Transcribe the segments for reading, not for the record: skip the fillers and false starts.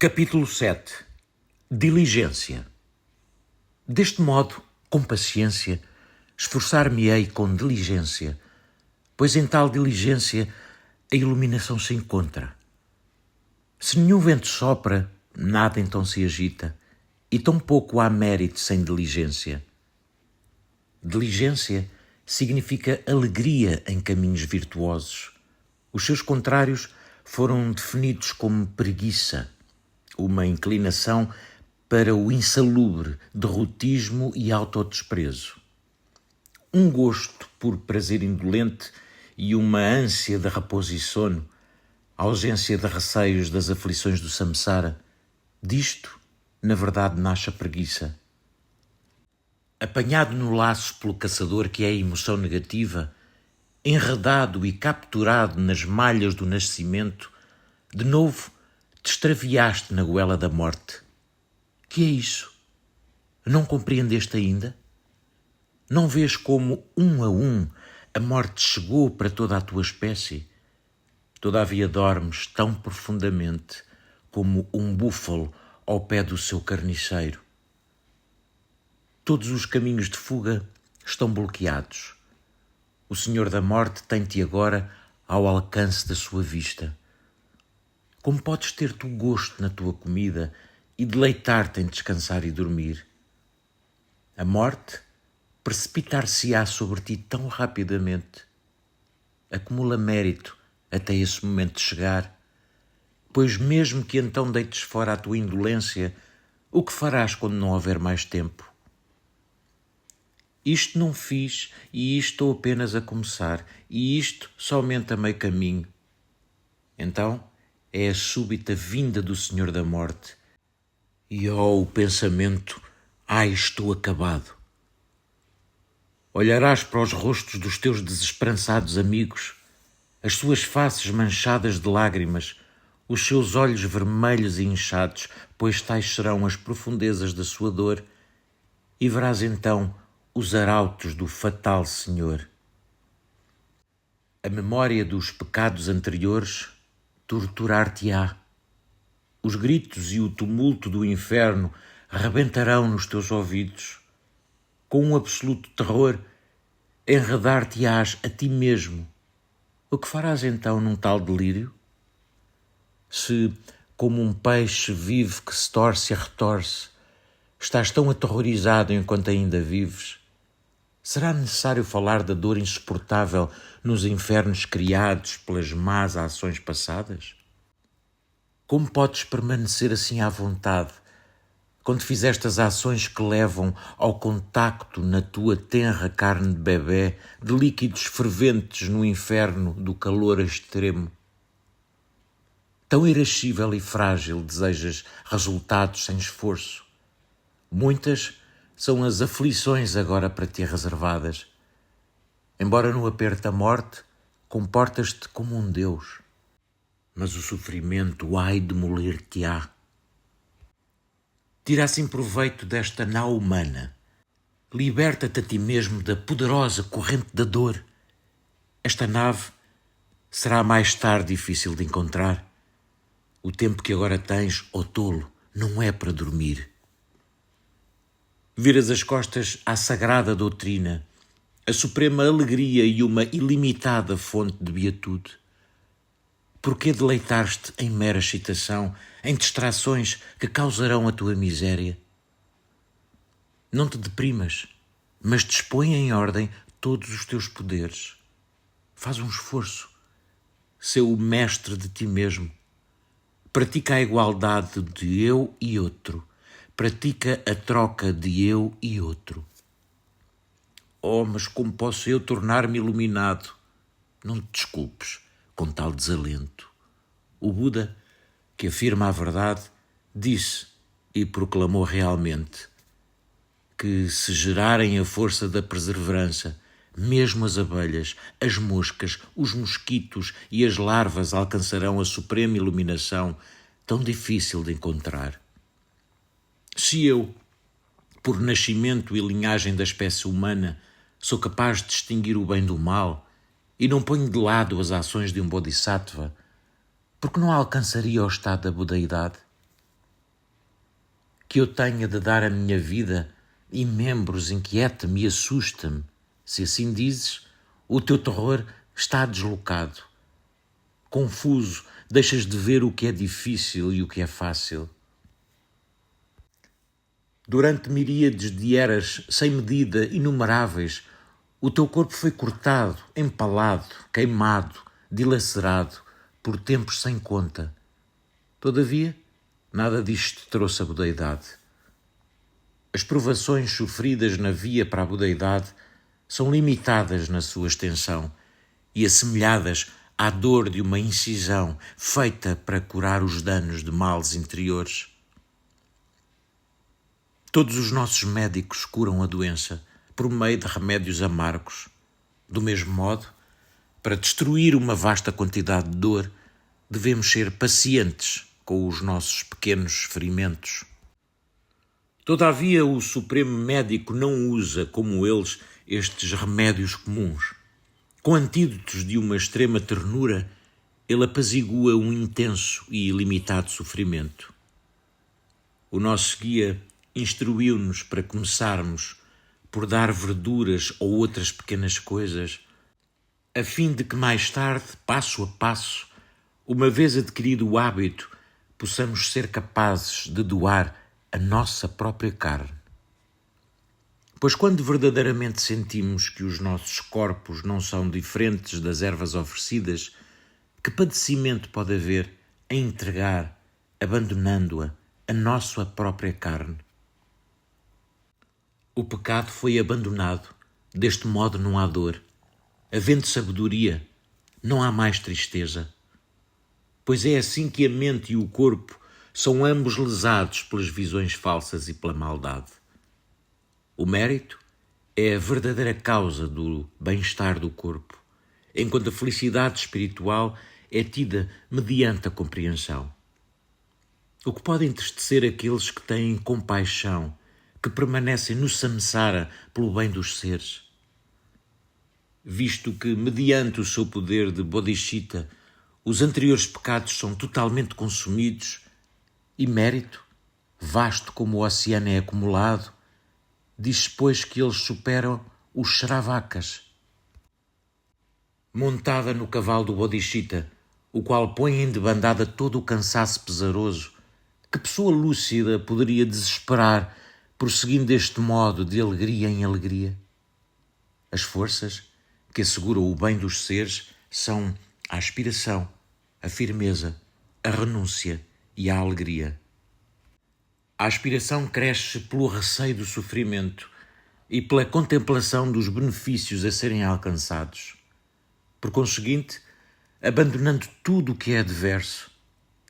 Capítulo 7. Diligência. Deste modo, com paciência, esforçar-me-ei com diligência, pois em tal diligência a iluminação se encontra. Se nenhum vento sopra, nada então se agita, e tão pouco há mérito sem diligência. Diligência significa alegria em caminhos virtuosos. Os seus contrários foram definidos como preguiça, uma inclinação para o insalubre, derrotismo e autodesprezo. Um gosto por prazer indolente e uma ânsia de repouso e sono, ausência de receios das aflições do samsara, disto, na verdade, nasce a preguiça. Apanhado no laço pelo caçador que é a emoção negativa, enredado e capturado nas malhas do nascimento, de novo te extraviaste na goela da morte. Que é isso? Não compreendeste ainda? Não vês como, um a um, a morte chegou para toda a tua espécie? Todavia dormes tão profundamente como um búfalo ao pé do seu carniceiro. Todos os caminhos de fuga estão bloqueados. O Senhor da Morte tem-te agora ao alcance da sua vista. Como podes ter tu gosto na tua comida e deleitar-te em descansar e dormir? A morte precipitar-se-á sobre ti tão rapidamente. Acumula mérito até esse momento chegar, pois mesmo que então deites fora a tua indolência, o que farás quando não houver mais tempo? Isto não fiz e isto estou apenas a começar, e isto somente a meio caminho. Então é a súbita vinda do Senhor da Morte. E o pensamento, estou acabado. Olharás para os rostos dos teus desesperançados amigos, as suas faces manchadas de lágrimas, os seus olhos vermelhos e inchados, pois tais serão as profundezas da sua dor, e verás então os arautos do fatal Senhor. A memória dos pecados anteriores torturar-te-á. Os gritos e o tumulto do inferno rebentarão nos teus ouvidos. Com um absoluto terror, enredar-te-ás a ti mesmo. O que farás então num tal delírio? Se, como um peixe vivo que se torce e retorce, estás tão aterrorizado enquanto ainda vives, será necessário falar da dor insuportável nos infernos criados pelas más ações passadas? Como podes permanecer assim à vontade, quando fizeste as ações que levam ao contacto na tua tenra carne de bebê de líquidos ferventes no inferno do calor extremo? Tão irascível e frágil desejas resultados sem esforço. Muitas são as aflições agora para ti reservadas. Embora no aperto da morte, comportas-te como um Deus. Mas o sofrimento ai de moler-te-á. Tira assim proveito desta nau humana. Liberta-te a ti mesmo da poderosa corrente da dor. Esta nave será mais tarde difícil de encontrar. O tempo que agora tens, ó tolo, não é para dormir. Viras as costas à sagrada doutrina, a suprema alegria e uma ilimitada fonte de beatude. Porquê deleitar-te em mera excitação, em distrações que causarão a tua miséria? Não te deprimas, mas dispõe em ordem todos os teus poderes. Faz um esforço. Sê o mestre de ti mesmo. Pratica a igualdade de eu e outro. Pratica a troca de eu e outro. Oh, mas como posso eu tornar-me iluminado? Não te desculpes com tal desalento. O Buda, que afirma a verdade, disse e proclamou realmente que, se gerarem a força da perseverança, mesmo as abelhas, as moscas, os mosquitos e as larvas alcançarão a suprema iluminação, tão difícil de encontrar. Se eu, por nascimento e linhagem da espécie humana, sou capaz de distinguir o bem do mal e não ponho de lado as ações de um bodhisattva, porque não alcançaria o estado da budeidade? que eu tenha de dar à minha vida e membros inquieta-me e assusta-me. Se assim dizes, o teu terror está deslocado. Confuso, deixas de ver o que é difícil e o que é fácil. Durante miríades de eras sem medida, inumeráveis, o teu corpo foi cortado, empalado, queimado, dilacerado, por tempos sem conta. Todavia, nada disto trouxe a budeidade. As provações sofridas na via para a budeidade são limitadas na sua extensão e assemelhadas à dor de uma incisão feita para curar os danos de males interiores. Todos os nossos médicos curam a doença por meio de remédios amargos. Do mesmo modo, para destruir uma vasta quantidade de dor, devemos ser pacientes com os nossos pequenos ferimentos. Todavia, o Supremo Médico não usa, como eles, estes remédios comuns. Com antídotos de uma extrema ternura, ele apazigua um intenso e ilimitado sofrimento. O nosso guia instruiu-nos para começarmos por dar verduras ou outras pequenas coisas, a fim de que mais tarde, passo a passo, uma vez adquirido o hábito, possamos ser capazes de doar a nossa própria carne. Pois quando verdadeiramente sentimos que os nossos corpos não são diferentes das ervas oferecidas, que padecimento pode haver em entregar, abandonando-a, a nossa própria carne? O pecado foi abandonado, deste modo não há dor. Havendo sabedoria, não há mais tristeza. Pois é assim que a mente e o corpo são ambos lesados pelas visões falsas e pela maldade. O mérito é a verdadeira causa do bem-estar do corpo, enquanto a felicidade espiritual é tida mediante a compreensão. O que pode entristecer aqueles que têm compaixão, que permanecem no samsara pelo bem dos seres? Visto que, mediante o seu poder de bodhisattva, os anteriores pecados são totalmente consumidos e mérito, vasto como o oceano é acumulado, diz-se, pois, que eles superam os Shravakas. Montada no cavalo do Bodhisattva, o qual põe em debandada todo o cansaço pesaroso, que pessoa lúcida poderia desesperar, prosseguindo deste modo de alegria em alegria? As forças que asseguram o bem dos seres são a aspiração, a firmeza, a renúncia e a alegria. A aspiração cresce pelo receio do sofrimento e pela contemplação dos benefícios a serem alcançados. Por conseguinte, abandonando tudo o que é adverso,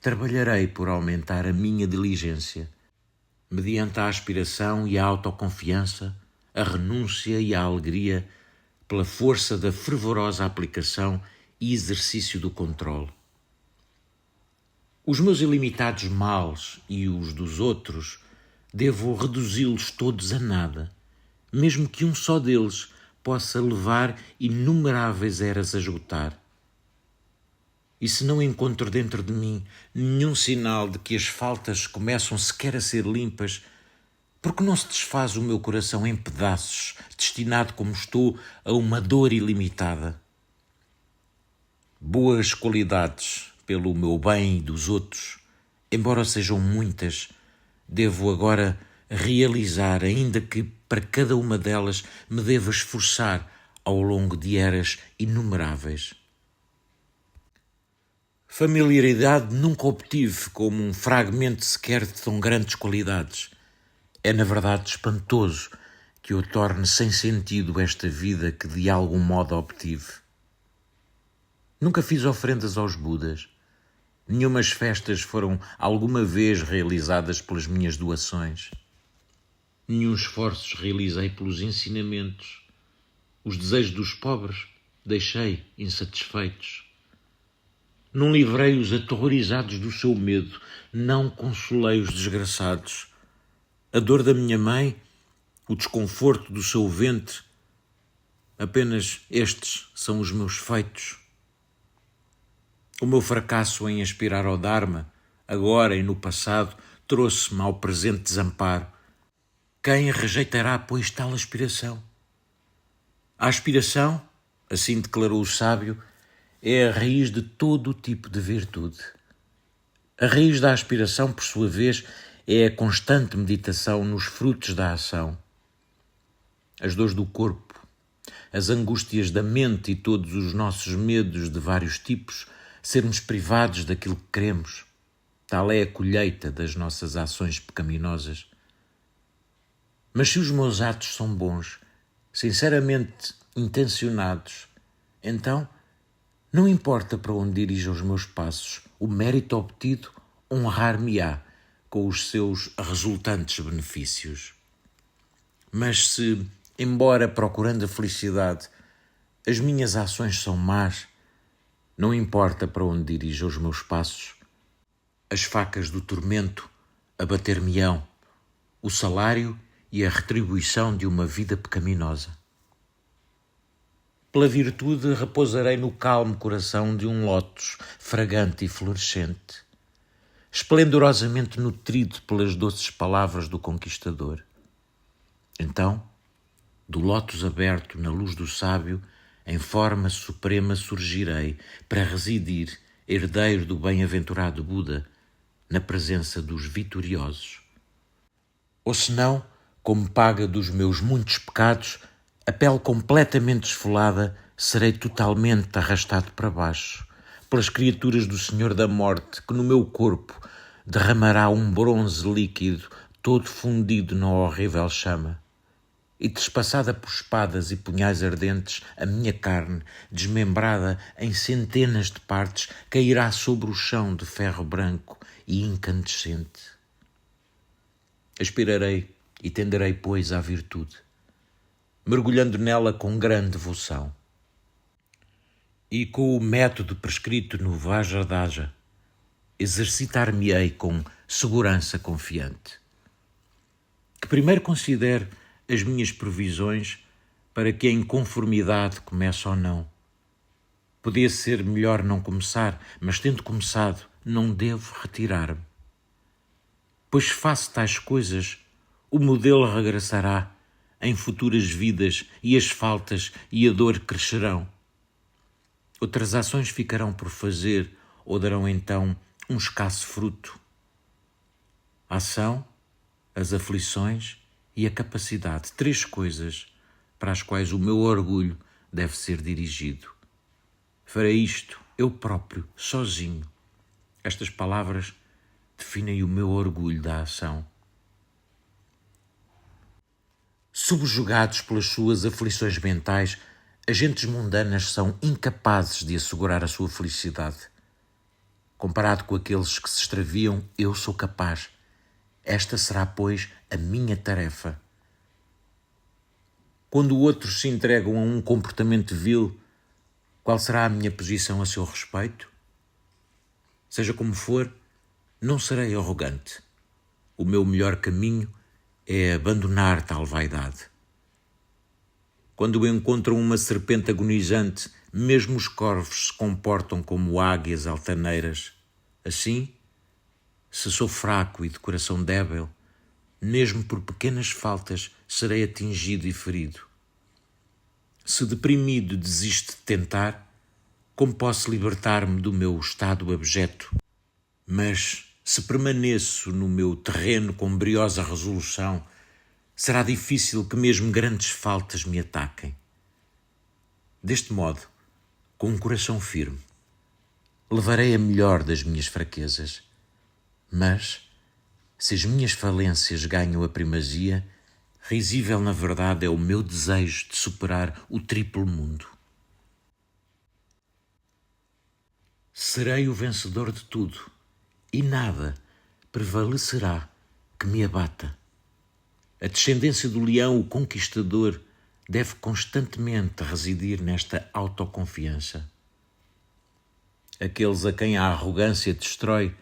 trabalharei por aumentar a minha diligência, mediante a aspiração e a autoconfiança, a renúncia e a alegria, pela força da fervorosa aplicação e exercício do controle. Os meus ilimitados males e os dos outros, devo reduzi-los todos a nada, mesmo que um só deles possa levar inumeráveis eras a esgotar. E se não encontro dentro de mim nenhum sinal de que as faltas começam sequer a ser limpas, por que não se desfaz o meu coração em pedaços, destinado como estou a uma dor ilimitada? Boas qualidades pelo meu bem e dos outros, embora sejam muitas, devo agora realizar, ainda que para cada uma delas me deva esforçar ao longo de eras inumeráveis. Familiaridade nunca obtive como um fragmento sequer de tão grandes qualidades. É, na verdade, espantoso que eu torne sem sentido esta vida que de algum modo obtive. Nunca fiz ofrendas aos Budas. Nenhumas festas foram alguma vez realizadas pelas minhas doações. Nenhum esforço realizei pelos ensinamentos. Os desejos dos pobres deixei insatisfeitos. Não livrei os aterrorizados do seu medo, não consolei os desgraçados. A dor da minha mãe, o desconforto do seu ventre, apenas estes são os meus feitos. O meu fracasso em aspirar ao Dharma, agora e no passado, trouxe-me ao presente desamparo. Quem rejeitará, pois, tal aspiração? A aspiração, assim declarou o sábio, é a raiz de todo o tipo de virtude. A raiz da aspiração, por sua vez, é a constante meditação nos frutos da ação. As dores do corpo, as angústias da mente e todos os nossos medos de vários tipos, sermos privados daquilo que queremos, tal é a colheita das nossas ações pecaminosas. Mas se os meus atos são bons, sinceramente intencionados, então não importa para onde dirijo os meus passos, o mérito obtido honrar-me-á com os seus resultantes benefícios. Mas se, embora procurando a felicidade, as minhas ações são más, não importa para onde dirijo os meus passos, as facas do tormento abater-me-ão, o salário e a retribuição de uma vida pecaminosa. Pela virtude repousarei no calmo coração de um lótus fragante e florescente, esplendorosamente nutrido pelas doces palavras do conquistador. Então, do lótus aberto na luz do sábio, em forma suprema surgirei para residir, herdeiro do bem-aventurado Buda, na presença dos vitoriosos. Ou senão, como paga dos meus muitos pecados, a pele completamente esfolada, serei totalmente arrastado para baixo, pelas criaturas do Senhor da Morte, que no meu corpo derramará um bronze líquido, todo fundido na horrível chama. E trespassada por espadas e punhais ardentes, a minha carne, desmembrada em centenas de partes, cairá sobre o chão de ferro branco e incandescente. Aspirarei e tenderei, pois, à virtude, mergulhando nela com grande devoção. E com o método prescrito no Vajradhaja, exercitar-me-ei com segurança confiante. Que primeiro considere as minhas previsões para que a inconformidade comece ou não. Podia ser melhor não começar, mas tendo começado, não devo retirar-me. Pois se faço tais coisas, o modelo regressará em futuras vidas e as faltas e a dor crescerão. Outras ações ficarão por fazer ou darão então um escasso fruto. A ação, as aflições e a capacidade, 3 coisas para as quais o meu orgulho deve ser dirigido. Farei isto eu próprio, sozinho. Estas palavras definem o meu orgulho da ação. Subjugados pelas suas aflições mentais, agentes mundanas são incapazes de assegurar a sua felicidade. Comparado com aqueles que se extraviam, eu sou capaz. Esta será, pois, a minha tarefa. Quando outros se entregam a um comportamento vil, qual será a minha posição a seu respeito? Seja como for, não serei arrogante. O meu melhor caminho é abandonar tal vaidade. Quando encontram uma serpente agonizante, mesmo os corvos se comportam como águias altaneiras. Assim, se sou fraco e de coração débil, mesmo por pequenas faltas serei atingido e ferido. Se deprimido desisto de tentar, como posso libertar-me do meu estado abjeto? Mas, se permaneço no meu terreno com briosa resolução, será difícil que mesmo grandes faltas me ataquem. Deste modo, com um coração firme, levarei a melhor das minhas fraquezas. Mas, se as minhas falências ganham a primazia, risível na verdade é o meu desejo de superar o triplo mundo. Serei o vencedor de tudo, e nada prevalecerá que me abata. A descendência do leão, o conquistador, deve constantemente residir nesta autoconfiança. Aqueles a quem a arrogância destrói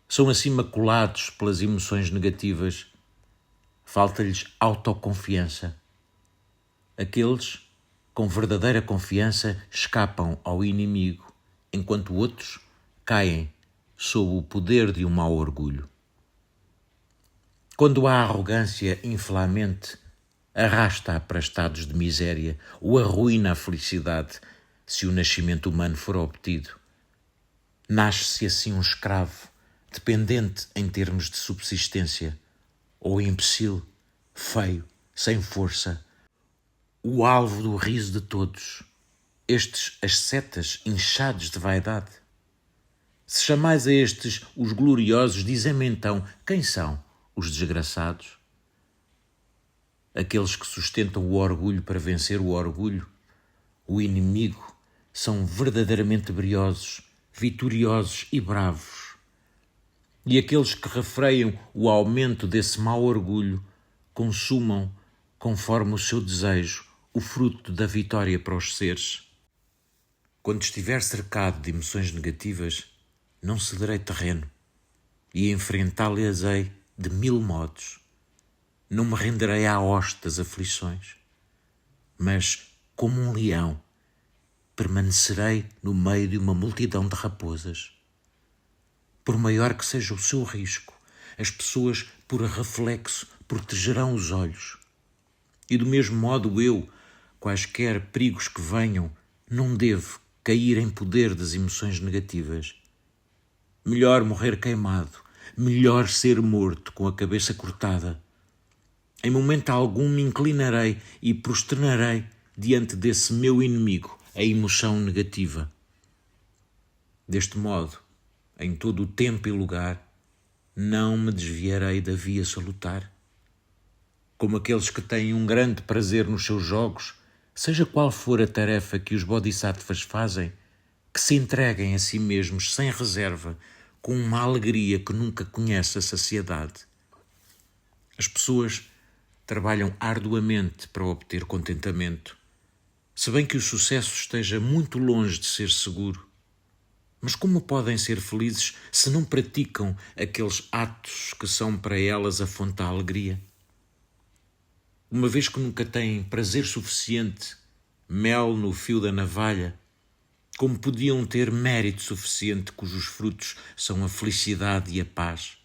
são assim maculados pelas emoções negativas. Falta-lhes autoconfiança. Aqueles, com verdadeira confiança, escapam ao inimigo, enquanto outros caem sob o poder de um mau orgulho. Quando a arrogância inflamante arrasta-a para estados de miséria ou arruína a felicidade, se o nascimento humano for obtido. Nasce-se assim um escravo, dependente em termos de subsistência, ou imbecil, feio, sem força, o alvo do riso de todos, estes ascetas inchados de vaidade. Se chamais a estes os gloriosos, dizem-me então, quem são os desgraçados? Aqueles que sustentam o orgulho para vencer o orgulho, o inimigo, são verdadeiramente briosos, vitoriosos e bravos. E aqueles que refreiam o aumento desse mau orgulho, consumam, conforme o seu desejo, o fruto da vitória para os seres. Quando estiver cercado de emoções negativas, não cederei terreno e enfrentá-las-ei de 1000 modos. Não me renderei à hoste das aflições, mas, como um leão, permanecerei no meio de uma multidão de raposas. Por maior que seja o seu risco, as pessoas, por reflexo, protegerão os olhos. E do mesmo modo eu, quaisquer perigos que venham, não devo cair em poder das emoções negativas. Melhor morrer queimado, melhor ser morto com a cabeça cortada. Em momento algum me inclinarei e prosternarei diante desse meu inimigo, a emoção negativa. Deste modo, em todo o tempo e lugar, não me desviarei da via salutar. Como aqueles que têm um grande prazer nos seus jogos, seja qual for a tarefa que os bodhisattvas fazem, que se entreguem a si mesmos sem reserva, com uma alegria que nunca conhece a saciedade. As pessoas trabalham arduamente para obter contentamento, se bem que o sucesso esteja muito longe de ser seguro. Mas como podem ser felizes se não praticam aqueles atos que são para elas a fonte da alegria? Uma vez que nunca têm prazer suficiente, mel no fio da navalha, como podiam ter mérito suficiente cujos frutos são a felicidade e a paz?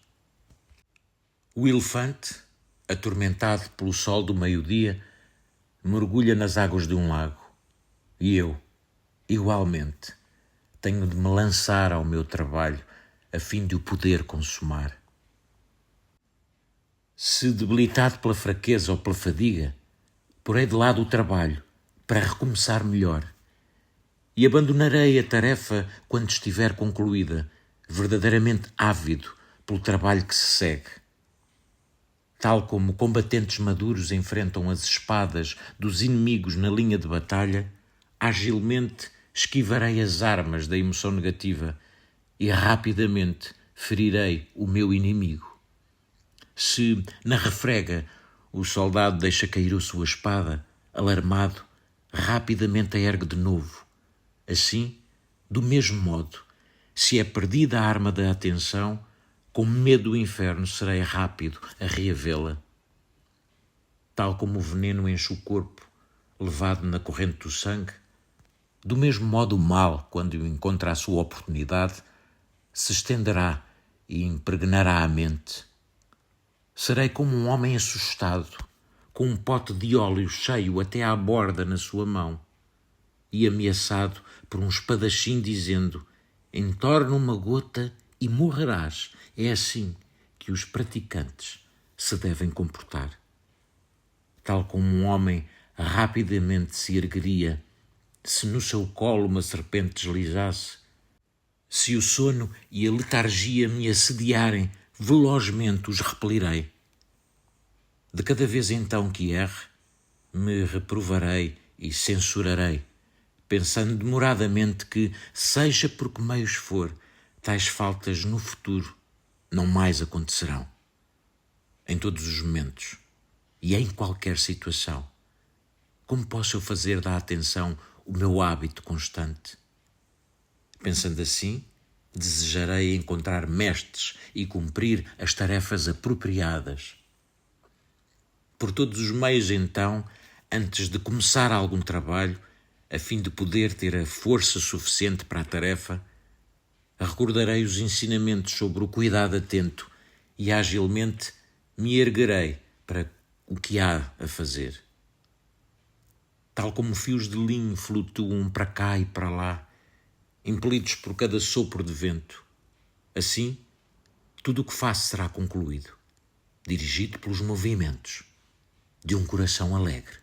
O elefante, atormentado pelo sol do meio-dia, mergulha nas águas de um lago. E eu, igualmente, tenho de me lançar ao meu trabalho a fim de o poder consumar. Se debilitado pela fraqueza ou pela fadiga, porei de lado o trabalho para recomeçar melhor e abandonarei a tarefa quando estiver concluída, verdadeiramente ávido pelo trabalho que se segue. Tal como combatentes maduros enfrentam as espadas dos inimigos na linha de batalha, agilmente esquivarei as armas da emoção negativa e rapidamente ferirei o meu inimigo. Se, na refrega, o soldado deixa cair a sua espada, alarmado, rapidamente a ergue de novo. Assim, do mesmo modo, se é perdida a arma da atenção, com medo do inferno serei rápido a reavê-la. Tal como o veneno enche o corpo, levado na corrente do sangue, do mesmo modo o mal, quando encontra a sua oportunidade, se estenderá e impregnará a mente. Serei como um homem assustado, com um pote de óleo cheio até à borda na sua mão, e ameaçado por um espadachim dizendo: entorna uma gota e morrerás. É assim que os praticantes se devem comportar. Tal como um homem rapidamente se ergueria se no seu colo uma serpente deslizasse, se o sono e a letargia me assediarem, velozmente os repelirei. De cada vez então que erre, me reprovarei e censurarei, pensando demoradamente que, seja por que meios for, tais faltas no futuro não mais acontecerão. Em todos os momentos e em qualquer situação, como posso eu fazer da atenção o meu hábito constante? Pensando assim, desejarei encontrar mestres e cumprir as tarefas apropriadas. Por todos os meios, então, antes de começar algum trabalho, a fim de poder ter a força suficiente para a tarefa, recordarei os ensinamentos sobre o cuidado atento e agilmente me erguerei para o que há a fazer. Tal como fios de linho flutuam para cá e para lá, impelidos por cada sopro de vento, assim, tudo o que faço será concluído, dirigido pelos movimentos de um coração alegre.